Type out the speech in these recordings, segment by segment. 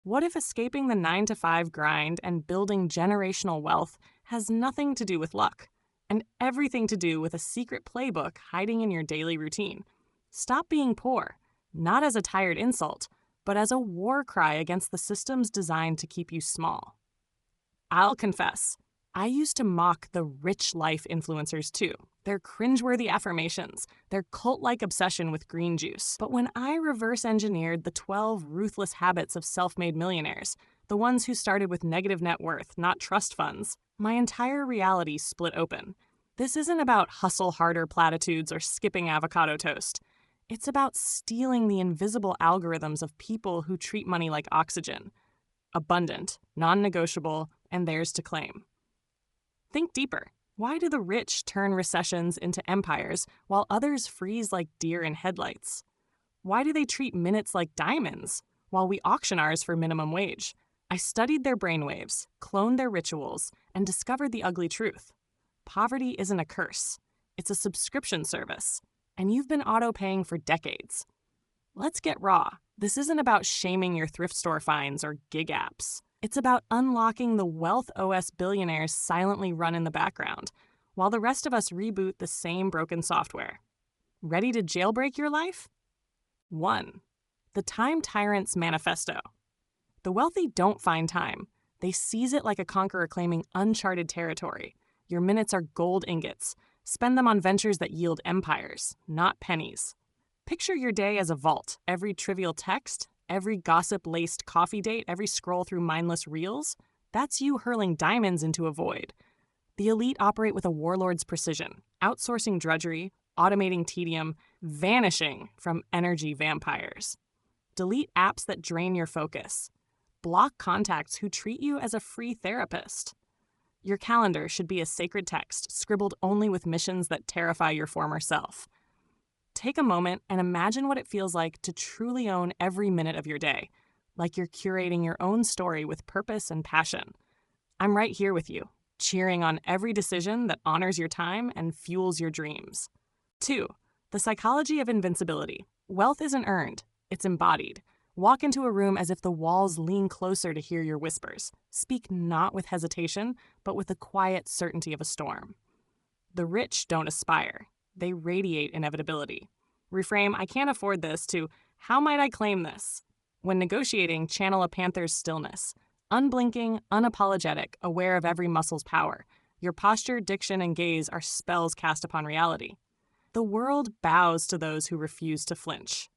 What if escaping the 9-to-5 grind and building generational wealth has nothing to do with luck and everything to do with a secret playbook hiding in your daily routine? Stop being poor, not as a tired insult, but as a war cry against the systems designed to keep you small. I'll confess, I used to mock the rich life influencers too. Their cringeworthy affirmations, their cult-like obsession with green juice. But when I reverse engineered the 12 ruthless habits of self-made millionaires, the ones who started with negative net worth, not trust funds, my entire reality split open. This isn't about hustle harder platitudes or skipping avocado toast. It's about stealing the invisible algorithms of people who treat money like oxygen. Abundant, non-negotiable, and theirs to claim. Think deeper. Why do the rich turn recessions into empires while others freeze like deer in headlights? Why do they treat minutes like diamonds while we auction ours for minimum wage? I studied their brainwaves, cloned their rituals, and discovered the ugly truth. Poverty isn't a curse. It's a subscription service, and you've been auto-paying for decades. Let's get raw. This isn't about shaming your thrift store finds or gig apps. It's about unlocking the wealth OS billionaires silently run in the background, while the rest of us reboot the same broken software. Ready to jailbreak your life? 1. The Time Tyrant's Manifesto. The wealthy don't find time. They seize it like a conqueror claiming uncharted territory. Your minutes are gold ingots. Spend them on ventures that yield empires, not pennies. Picture your day as a vault. Every trivial text, every gossip-laced coffee date, every scroll through mindless reels, that's you hurling diamonds into a void. The elite operate with a warlord's precision, outsourcing drudgery, automating tedium, vanishing from energy vampires. Delete apps that drain your focus. Block contacts who treat you as a free therapist. Your calendar should be a sacred text, scribbled only with missions that terrify your former self. Take a moment and imagine what it feels like to truly own every minute of your day, like you're curating your own story with purpose and passion. I'm right here with you, cheering on every decision that honors your time and fuels your dreams. 2. The psychology of invincibility. Wealth isn't earned, it's embodied. Walk into a room as if the walls lean closer to hear your whispers. Speak not with hesitation, but with the quiet certainty of a storm. The rich don't aspire. They radiate inevitability. Reframe, I can't afford this, to, how might I claim this? When negotiating, channel a panther's stillness. Unblinking, unapologetic, aware of every muscle's power. Your posture, diction, and gaze are spells cast upon reality. The world bows to those who refuse to flinch.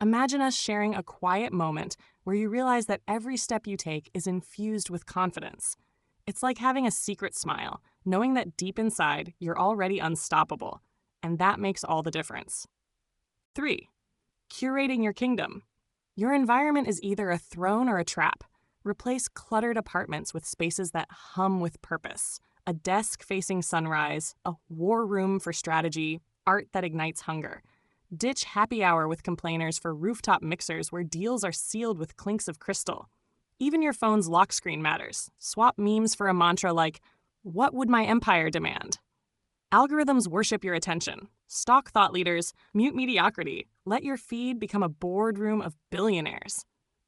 Imagine us sharing a quiet moment where you realize that every step you take is infused with confidence. It's like having a secret smile, knowing that deep inside you're already unstoppable, and that makes all the difference. 3. Curating your kingdom. Your environment is either a throne or a trap. Replace cluttered apartments with spaces that hum with purpose. A desk facing sunrise, a war room for strategy, art that ignites hunger. Ditch happy hour with complainers for rooftop mixers where deals are sealed with clinks of crystal. Even your phone's lock screen matters. Swap memes for a mantra like, "What would my empire demand?" Algorithms worship your attention. Stalk thought leaders, mute mediocrity. Let your feed become a boardroom of billionaires.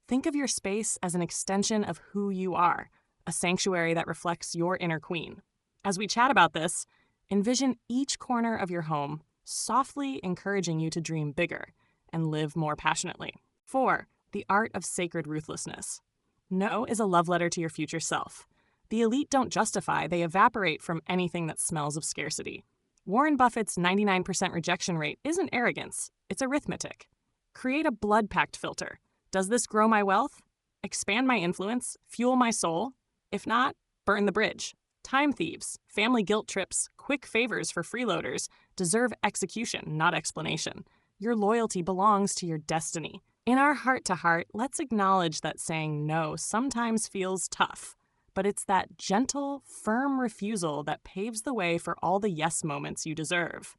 Think of your space as an extension of who you are, a sanctuary that reflects your inner queen. As we chat about this, envision each corner of your home softly encouraging you to dream bigger and live more passionately. 4. The art of sacred ruthlessness. No is a love letter to your future self. The elite don't justify, they evaporate from anything that smells of scarcity. Warren Buffett's 99% rejection rate isn't arrogance, it's arithmetic. Create a blood pact filter. Does this grow my wealth? Expand my influence? Fuel my soul? If not, burn the bridge. Time thieves, family guilt trips, quick favors for freeloaders deserve execution, not explanation. Your loyalty belongs to your destiny. In our heart-to-heart, let's acknowledge that saying no sometimes feels tough, but it's that gentle, firm refusal that paves the way for all the yes moments you deserve.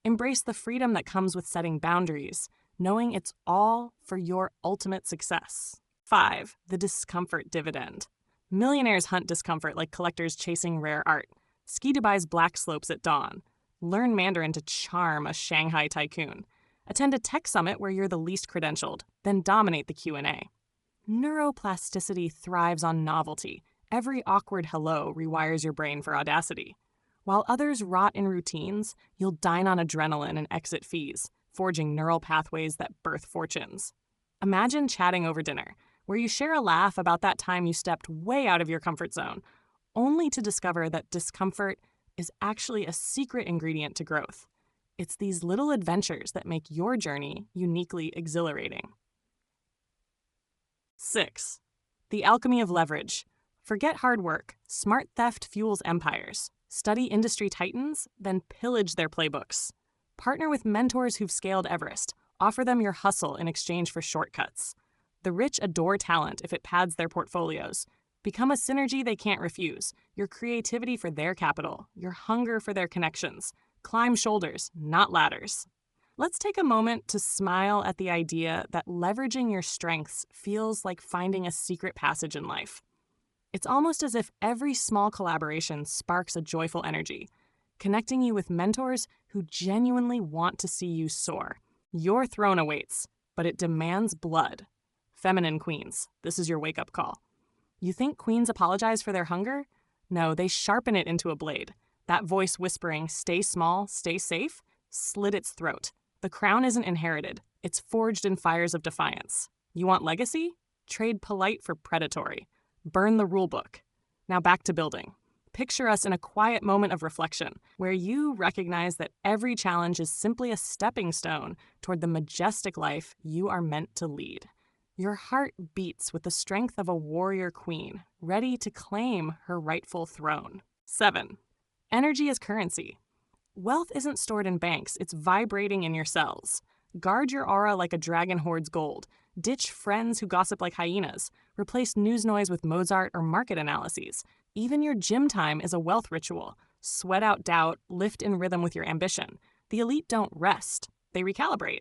Embrace the freedom that comes with setting boundaries, knowing it's all for your ultimate success. 5. The discomfort dividend. Millionaires hunt discomfort like collectors chasing rare art. Ski Dubai's black slopes at dawn. Learn Mandarin to charm a Shanghai tycoon. Attend a tech summit where you're the least credentialed, then dominate the Q&A. Neuroplasticity thrives on novelty. Every awkward hello rewires your brain for audacity. While others rot in routines, you'll dine on adrenaline and exit fees, forging neural pathways that birth fortunes. Imagine chatting over dinner, where you share a laugh about that time you stepped way out of your comfort zone, only to discover that discomfort is actually a secret ingredient to growth. It's these little adventures that make your journey uniquely exhilarating. 6. The alchemy of leverage. Forget hard work. Smart theft fuels empires. Study industry titans, then pillage their playbooks. Partner with mentors who've scaled Everest. Offer them your hustle in exchange for shortcuts. The rich adore talent if it pads their portfolios. Become a synergy they can't refuse. Your creativity for their capital. Your hunger for their connections. Climb shoulders, not ladders. Let's take a moment to smile at the idea that leveraging your strengths feels like finding a secret passage in life. It's almost as if every small collaboration sparks a joyful energy, connecting you with mentors who genuinely want to see you soar. Your throne awaits, but it demands blood. Feminine queens, this is your wake-up call. You think queens apologize for their hunger? No, they sharpen it into a blade. That voice whispering, "Stay small, stay safe," slit its throat. The crown isn't inherited. It's forged in fires of defiance. You want legacy? Trade polite for predatory. Burn the rule book. Now back to building. Picture us in a quiet moment of reflection, where you recognize that every challenge is simply a stepping stone toward the majestic life you are meant to lead. Your heart beats with the strength of a warrior queen, ready to claim her rightful throne. 7. Energy as currency. Wealth isn't stored in banks, it's vibrating in your cells. Guard your aura like a dragon hoards gold. Ditch friends who gossip like hyenas. Replace news noise with Mozart or market analyses. Even your gym time is a wealth ritual. Sweat out doubt, lift in rhythm with your ambition. The elite don't rest, they recalibrate.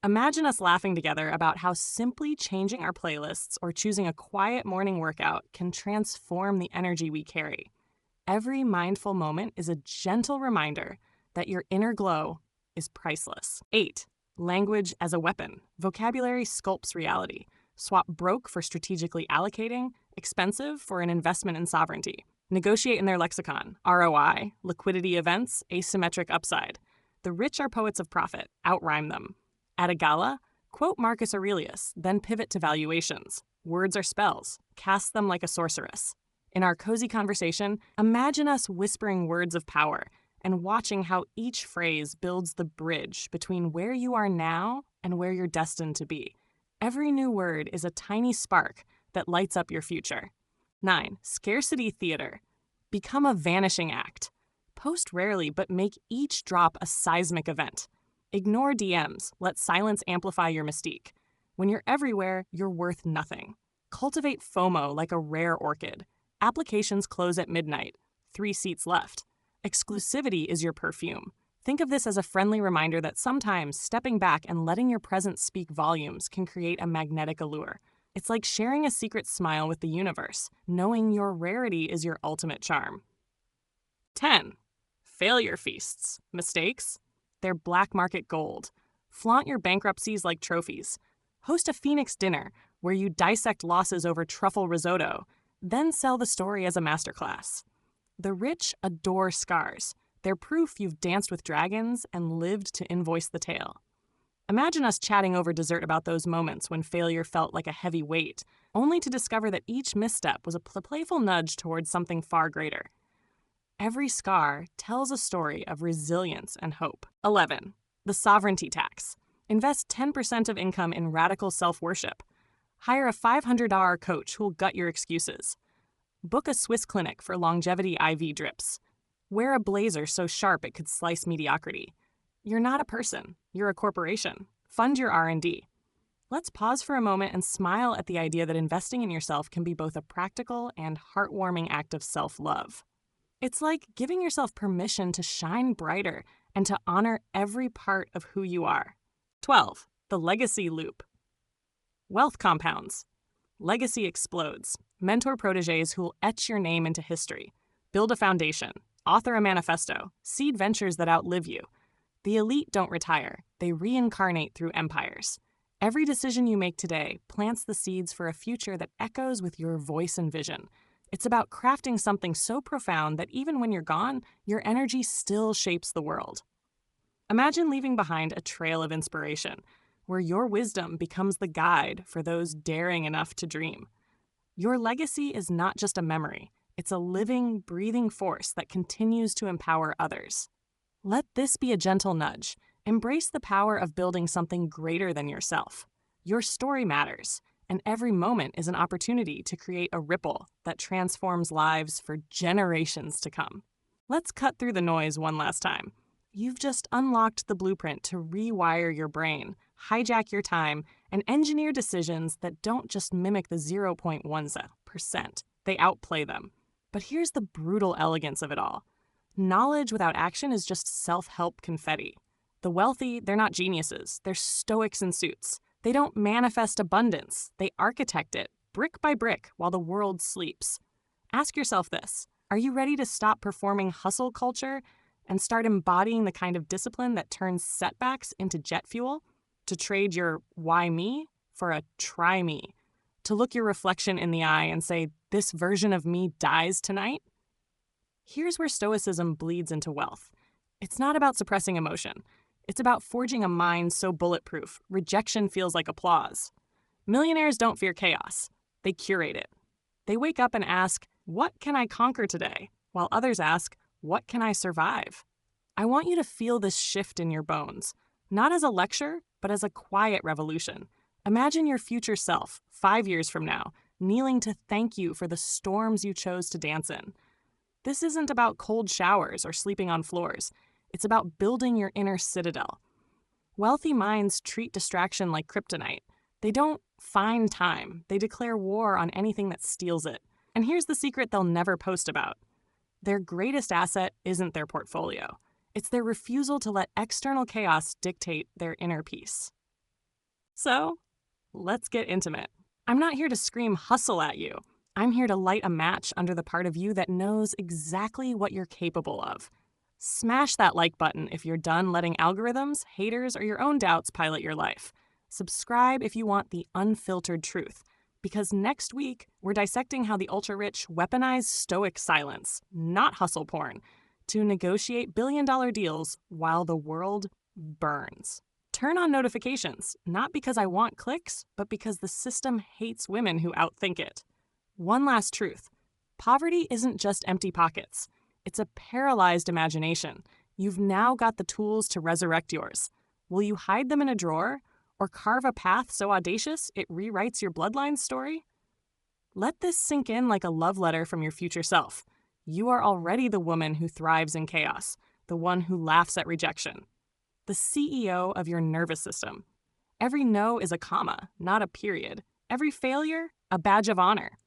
Imagine us laughing together about how simply changing our playlists or choosing a quiet morning workout can transform the energy we carry. Every mindful moment is a gentle reminder that your inner glow is priceless. 8. Language as a weapon. Vocabulary sculpts reality. Swap broke for strategically allocating, expensive for an investment in sovereignty. Negotiate in their lexicon. ROI, liquidity events, asymmetric upside. The rich are poets of profit. Outrhyme them. At a gala, quote Marcus Aurelius, then pivot to valuations. Words are spells. Cast them like a sorceress. In our cozy conversation, imagine us whispering words of power and watching how each phrase builds the bridge between where you are now and where you're destined to be. Every new word is a tiny spark that lights up your future. 9. Scarcity theater. Become a vanishing act. Post rarely, but make each drop a seismic event. Ignore DMs. Let silence amplify your mystique. When you're everywhere, you're worth nothing. Cultivate FOMO like a rare orchid. Applications close at midnight. 3 seats left. Exclusivity is your perfume. Think of this as a friendly reminder that sometimes stepping back and letting your presence speak volumes can create a magnetic allure. It's like sharing a secret smile with the universe, knowing your rarity is your ultimate charm. 10. Failure feasts. Mistakes? They're black market gold. Flaunt your bankruptcies like trophies. Host a Phoenix dinner where you dissect losses over truffle risotto, then sell the story as a masterclass. The rich adore scars. They're proof you've danced with dragons and lived to invoice the tale. Imagine us chatting over dessert about those moments when failure felt like a heavy weight, only to discover that each misstep was a playful nudge towards something far greater. Every scar tells a story of resilience and hope. 11. The sovereignty tax. Invest 10% of income in radical self-worship. Hire a $500 coach who'll gut your excuses. Book a Swiss clinic for longevity IV drips. Wear a blazer so sharp it could slice mediocrity. You're not a person, you're a corporation. Fund your R&D. Let's pause for a moment and smile at the idea that investing in yourself can be both a practical and heartwarming act of self-love. It's like giving yourself permission to shine brighter and to honor every part of who you are. 12. The legacy loop. Wealth compounds. Legacy explodes. Mentor proteges who will etch your name into history. Build a foundation. Author a manifesto. Seed ventures that outlive you. The elite don't retire. They reincarnate through empires. Every decision you make today plants the seeds for a future that echoes with your voice and vision. It's about crafting something so profound that even when you're gone, your energy still shapes the world. Imagine leaving behind a trail of inspiration, where your wisdom becomes the guide for those daring enough to dream. Your legacy is not just a memory, it's a living, breathing force that continues to empower others. Let this be a gentle nudge. Embrace the power of building something greater than yourself. Your story matters, and every moment is an opportunity to create a ripple that transforms lives for generations to come. Let's cut through the noise one last time. You've just unlocked the blueprint to rewire your brain, hijack your time, and engineer decisions that don't just mimic the 0.1%. They outplay them. But here's the brutal elegance of it all. Knowledge without action is just self-help confetti. The wealthy, they're not geniuses. They're stoics in suits. They don't manifest abundance. They architect it, brick by brick, while the world sleeps. Ask yourself this. Are you ready to stop performing hustle culture and start embodying the kind of discipline that turns setbacks into jet fuel? To trade your why me for a try me? To look your reflection in the eye and say, this version of me dies tonight? Here's where stoicism bleeds into wealth. It's not about suppressing emotion. It's about forging a mind so bulletproof, rejection feels like applause. Millionaires don't fear chaos. They curate it. They wake up and ask, what can I conquer today? While others ask, what can I survive? I want you to feel this shift in your bones, not as a lecture, but as a quiet revolution. Imagine your future self, 5 years from now, kneeling to thank you for the storms you chose to dance in. This isn't about cold showers or sleeping on floors. It's about building your inner citadel. Wealthy minds treat distraction like kryptonite. They don't find time. They declare war on anything that steals it. And here's the secret they'll never post about. Their greatest asset isn't their portfolio. It's their refusal to let external chaos dictate their inner peace. So, let's get intimate. I'm not here to scream hustle at you. I'm here to light a match under the part of you that knows exactly what you're capable of. Smash that like button if you're done letting algorithms, haters, or your own doubts pilot your life. Subscribe if you want the unfiltered truth, because next week we're dissecting how the ultra-rich weaponize stoic silence, not hustle porn, to negotiate billion-dollar deals while the world burns. Turn on notifications, not because I want clicks, but because the system hates women who outthink it. One last truth. Poverty isn't just empty pockets. It's a paralyzed imagination. You've now got the tools to resurrect yours. Will you hide them in a drawer or carve a path so audacious it rewrites your bloodline story? Let this sink in like a love letter from your future self. You are already the woman who thrives in chaos, the one who laughs at rejection, the CEO of your nervous system. Every no is a comma, not a period. Every failure, a badge of honor.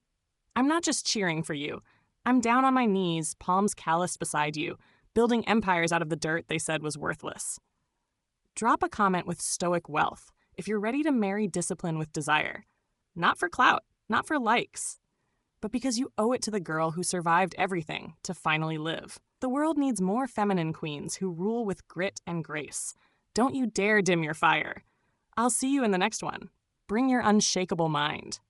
I'm not just cheering for you. I'm down on my knees, palms calloused beside you, building empires out of the dirt they said was worthless. Drop a comment with stoic wealth if you're ready to marry discipline with desire. Not for clout, not for likes, but because you owe it to the girl who survived everything to finally live. The world needs more feminine queens who rule with grit and grace. Don't you dare dim your fire. I'll see you in the next one. Bring your unshakable mind.